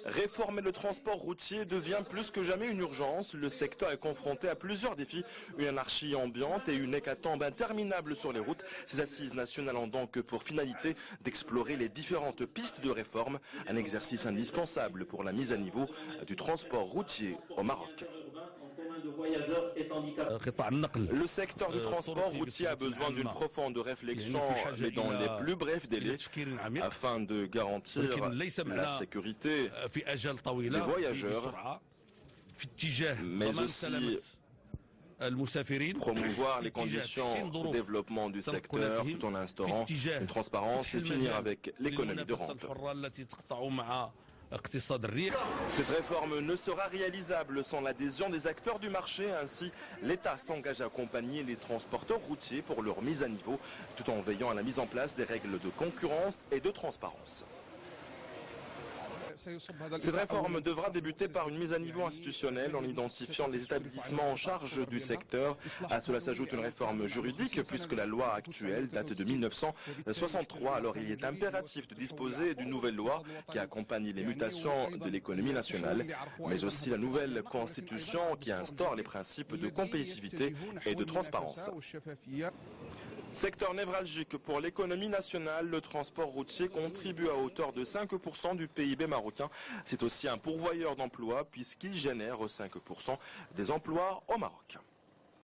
Réformer le transport routier devient plus que jamais une urgence. Le secteur est confronté à plusieurs défis. Une anarchie ambiante et une hécatombe interminable sur les routes. Ces assises nationales ont donc pour finalité d'explorer les différentes pistes de réforme. Un exercice indispensable pour la mise à niveau du transport routier au Maroc. Le secteur du transport routier a besoin d'une profonde réflexion, mais dans les plus brefs délais, afin de garantir la sécurité des voyageurs, mais aussi promouvoir les conditions de développement du secteur tout en instaurant une transparence et finir avec l'économie de rente. Cette réforme ne sera réalisable sans l'adhésion des acteurs du marché. Ainsi, l'État s'engage à accompagner les transporteurs routiers pour leur mise à niveau, tout en veillant à la mise en place des règles de concurrence et de transparence. Cette réforme devra débuter par une mise à niveau institutionnelle en identifiant les établissements en charge du secteur. À cela s'ajoute une réforme juridique puisque la loi actuelle date de 1963. Alors il est impératif de disposer d'une nouvelle loi qui accompagne les mutations de l'économie nationale, mais aussi la nouvelle constitution qui instaure les principes de compétitivité et de transparence. Secteur névralgique pour l'économie nationale, le transport routier contribue à hauteur de 5% du PIB marocain. C'est aussi un pourvoyeur d'emplois puisqu'il génère 5% des emplois au Maroc.